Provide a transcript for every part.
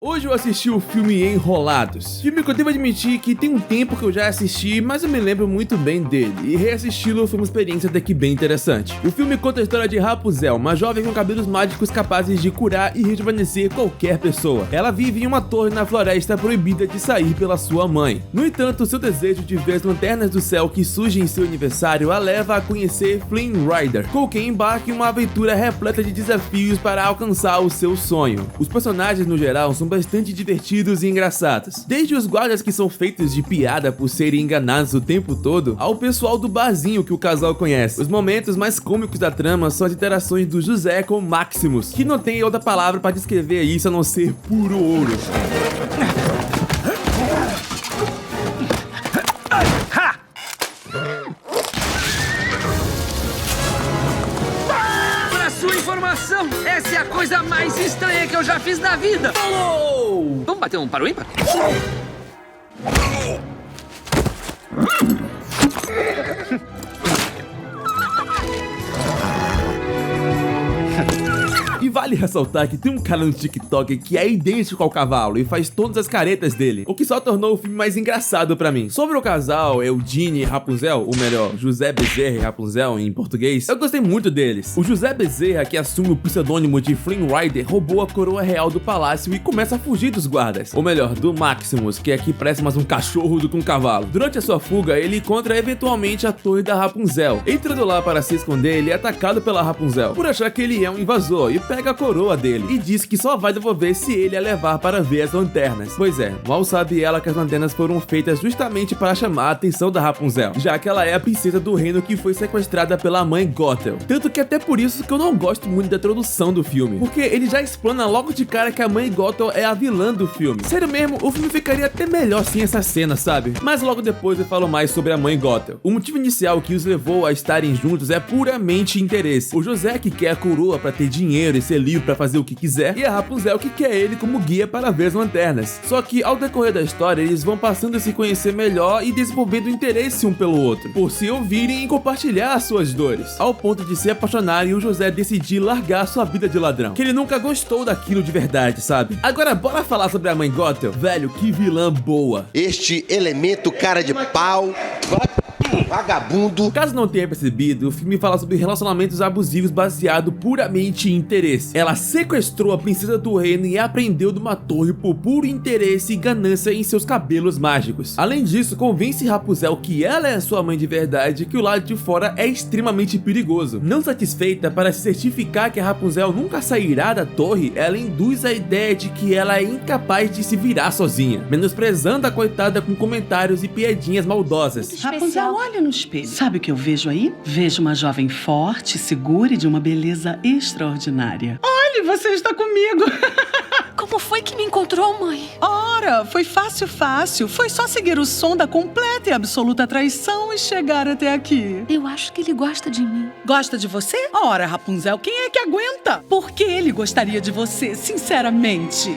Hoje eu assisti o filme Enrolados, filme que eu devo admitir que tem um tempo que eu já assisti, mas eu me lembro muito bem dele, e reassisti-lo foi uma experiência até que bem interessante. O filme conta a história de Rapunzel, uma jovem com cabelos mágicos capazes de curar e rejuvenescer qualquer pessoa. Ela vive em uma torre na floresta proibida de sair pela sua mãe. No entanto, seu desejo de ver as lanternas do céu que surgem em seu aniversário a leva a conhecer Flynn Rider, com quem embarca em uma aventura repleta de desafios para alcançar o seu sonho. Os personagens no geral são bastante divertidos e engraçados. Desde os guardas que são feitos de piada por serem enganados o tempo todo, ao pessoal do barzinho que o casal conhece. Os momentos mais cômicos da trama são as interações do José com Maximus, que não tem outra palavra para descrever isso a não ser puro ouro. Essa é a coisa mais estranha que eu já fiz na vida! Falou! Vamos bater um para o ímpar? E vale ressaltar que tem um cara no TikTok que é idêntico ao cavalo e faz todas as caretas dele, o que só tornou o filme mais engraçado pra mim. Sobre o casal Eugenie e Rapunzel, ou melhor, José Bezerra e Rapunzel em português, eu gostei muito deles. O José Bezerra, que assume o pseudônimo de Flynn Rider, roubou a coroa real do palácio e começa a fugir dos guardas. Ou melhor, do Maximus, que aqui parece mais um cachorro do que um cavalo. Durante a sua fuga, ele encontra eventualmente a torre da Rapunzel. Entrando lá para se esconder, ele é atacado pela Rapunzel, por achar que ele é um invasor, e pega a coroa dele e diz que só vai devolver se ele a levar para ver as lanternas. Pois é, mal sabe ela que as lanternas foram feitas justamente para chamar a atenção da Rapunzel, já que ela é a princesa do reino que foi sequestrada pela mãe Gothel. Tanto que até por isso que eu não gosto muito da introdução do filme, porque ele já explana logo de cara que a mãe Gothel é a vilã do filme. Sério mesmo, o filme ficaria até melhor sem essa cena, sabe? Mas logo depois eu falo mais sobre a mãe Gothel. O motivo inicial que os levou a estarem juntos é puramente interesse. O José que quer a coroa para ter dinheiro e ser livre para fazer o que quiser, e a Rapunzel que quer ele como guia para ver as lanternas. Só que ao decorrer da história eles vão passando a se conhecer melhor e desenvolvendo interesse um pelo outro, por se ouvirem e compartilhar suas dores, ao ponto de se apaixonarem e o José decidir largar sua vida de ladrão, que ele nunca gostou daquilo de verdade, sabe? Agora bora falar sobre a mãe Gothel. Velho, que vilã boa. Este elemento cara de pau, vagabundo. Caso não tenha percebido, o filme fala sobre relacionamentos abusivos baseado puramente em interesse. Ela sequestrou a princesa do reino e a prendeu numa torre por puro interesse e ganância em seus cabelos mágicos. Além disso, convence Rapunzel que ela é sua mãe de verdade e que o lado de fora é extremamente perigoso. Não satisfeita, para se certificar que a Rapunzel nunca sairá da torre, ela induz a ideia de que ela é incapaz de se virar sozinha, menosprezando a coitada com comentários e piadinhas maldosas. Rapunzel, olha no espelho. Sabe o que eu vejo aí? Vejo uma jovem forte, segura e de uma beleza extraordinária. Olhe, você está comigo. Como foi que me encontrou, mãe? Ora, foi fácil. Foi só seguir o som da completa e absoluta traição e chegar até aqui. Eu acho que ele gosta de mim. Gosta de você? Ora, Rapunzel, quem é que aguenta? Por que ele gostaria de você, sinceramente?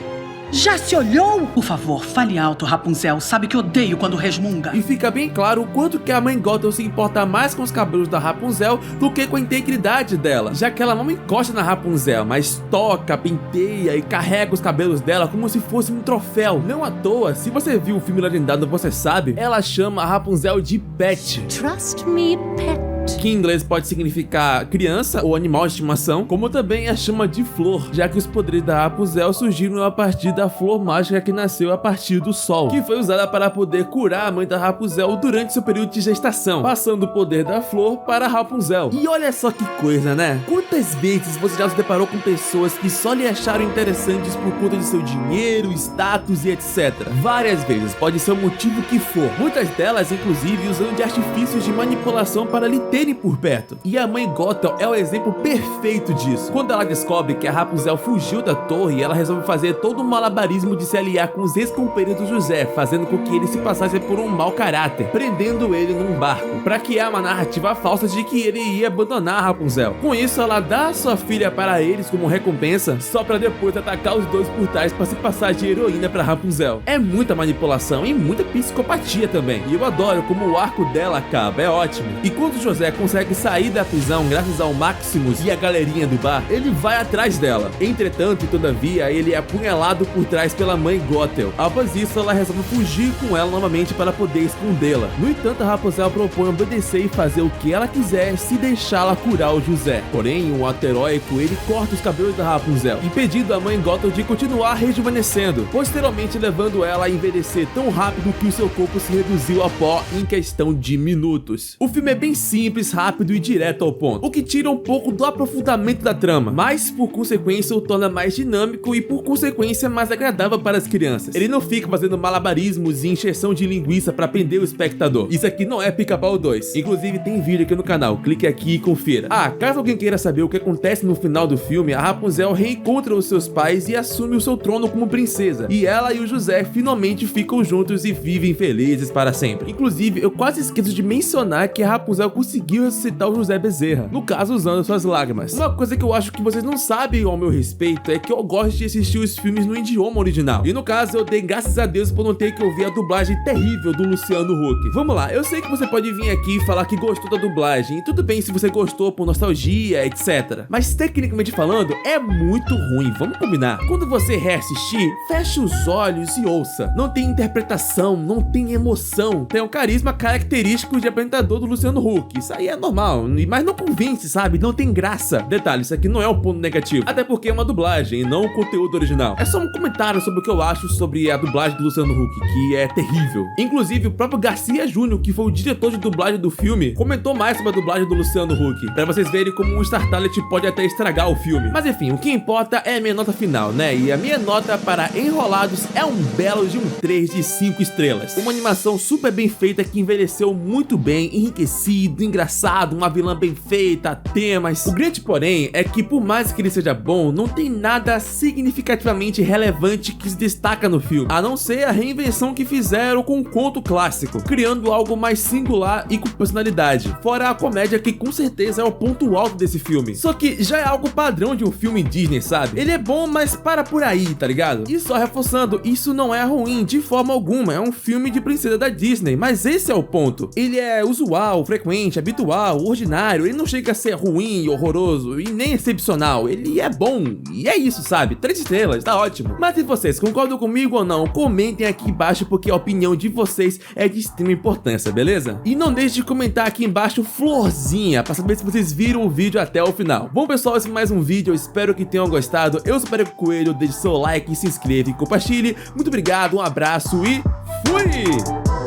Já se olhou? Por favor, fale alto, Rapunzel. Sabe que odeio quando resmunga. E fica bem claro o quanto que a mãe Gothel se importa mais com os cabelos da Rapunzel do que com a integridade dela, já que ela não encosta na Rapunzel, mas toca, penteia e carrega os cabelos dela como se fosse um troféu. Não à toa, se você viu o filme legendado, você sabe, ela chama a Rapunzel de Pet. Trust me, pet. Que em inglês pode significar criança ou animal de estimação, como também a chama de flor, já que os poderes da Rapunzel surgiram a partir da flor mágica que nasceu a partir do sol, que foi usada para poder curar a mãe da Rapunzel durante seu período de gestação, passando o poder da flor para a Rapunzel. E olha só que coisa, né? Quantas vezes você já se deparou com pessoas que só lhe acharam interessantes por conta de seu dinheiro, status e etc? Várias vezes, pode ser o motivo que for. Muitas delas, inclusive, usando de artifícios de manipulação para lhe terem por perto. E a mãe Gothel é o exemplo perfeito disso. Quando ela descobre que a Rapunzel fugiu da torre, ela resolve fazer todo um malabarismo de se aliar com os ex-companheiros do José, fazendo com que ele se passasse por um mau caráter, prendendo ele num barco, pra criar uma narrativa falsa de que ele ia abandonar a Rapunzel. Com isso, ela dá sua filha para eles como recompensa, só pra depois atacar os dois por trás pra se passar de heroína pra Rapunzel. É muita manipulação e muita psicopatia também. E eu adoro como o arco dela acaba, é ótimo. E quando o José José consegue sair da prisão graças ao Maximus e a galerinha do bar, ele vai atrás dela. Entretanto, todavia, ele é apunhalado por trás pela mãe Gothel. Após isso, ela resolve fugir com ela novamente para poder escondê-la. No entanto, a Rapunzel propõe obedecer e fazer o que ela quiser se deixá-la curar o José. Porém, o ato heróico, ele corta os cabelos da Rapunzel, impedindo a mãe Gothel de continuar rejuvenescendo, posteriormente levando ela a envelhecer tão rápido que o seu corpo se reduziu a pó em questão de minutos. O filme é bem simples, rápido e direto ao ponto, o que tira um pouco do aprofundamento da trama, mas por consequência o torna mais dinâmico e por consequência mais agradável para as crianças. Ele não fica fazendo malabarismos e encheção de linguiça para prender o espectador. Isso aqui não é Pica-Pau 2. Inclusive tem vídeo aqui no canal, clique aqui e confira. Caso alguém queira saber o que acontece no final do filme, a Rapunzel reencontra os seus pais e assume o seu trono como princesa. E ela e o José finalmente ficam juntos e vivem felizes para sempre. Inclusive, eu quase esqueço de mencionar que a Rapunzel conseguiu ressuscitar o José Bezerra, no caso usando suas lágrimas. Uma coisa que eu acho que vocês não sabem ao meu respeito é que eu gosto de assistir os filmes no idioma original. E no caso, eu dei graças a Deus por não ter que ouvir a dublagem terrível do Luciano Huck. Vamos lá, eu sei que você pode vir aqui e falar que gostou da dublagem, e tudo bem se você gostou por nostalgia, etc. Mas tecnicamente falando, é muito ruim, vamos combinar. Quando você reassistir, feche os olhos e ouça. Não tem interpretação, não tem emoção. Tem um carisma característico de apresentador do Luciano Huck. Isso aí é normal, mas não convence, sabe? Não tem graça. Detalhe, isso aqui não é um ponto negativo, até porque é uma dublagem e não o conteúdo original. É só um comentário sobre o que eu acho sobre a dublagem do Luciano Huck, que é terrível. Inclusive, o próprio Garcia Júnior, que foi o diretor de dublagem do filme, comentou mais sobre a dublagem do Luciano Huck, pra vocês verem como um Star Talent pode até estragar o filme. Mas enfim, o que importa é a minha nota final, né? E a minha nota para Enrolados é um belo de um 3 de 5 estrelas. Uma animação super bem feita que envelheceu muito bem, enriquecido, engraçado, uma vilã bem feita, temas. O grande porém é que por mais que ele seja bom, não tem nada significativamente relevante que se destaca no filme, a não ser a reinvenção que fizeram com o conto clássico, criando algo mais singular e com personalidade. Fora a comédia, que com certeza é o ponto alto desse filme. Só que já é algo padrão de um filme Disney, sabe? Ele é bom, mas para por aí, tá ligado? E só reforçando, isso não é ruim de forma alguma, é um filme de princesa da Disney, mas esse é o ponto. Ele é usual, frequente, habitual, ordinário, ele não chega a ser ruim, horroroso e nem excepcional, ele é bom, e é isso, sabe? 3 estrelas, tá ótimo. Mas se vocês concordam comigo ou não, comentem aqui embaixo, porque a opinião de vocês é de extrema importância, beleza? E não deixe de comentar aqui embaixo florzinha, pra saber se vocês viram o vídeo até o final. Bom pessoal, esse é mais um vídeo, eu espero que tenham gostado. Eu sou o Perico Coelho, deixe seu like, se inscreva e compartilhe. Muito obrigado, um abraço e fui!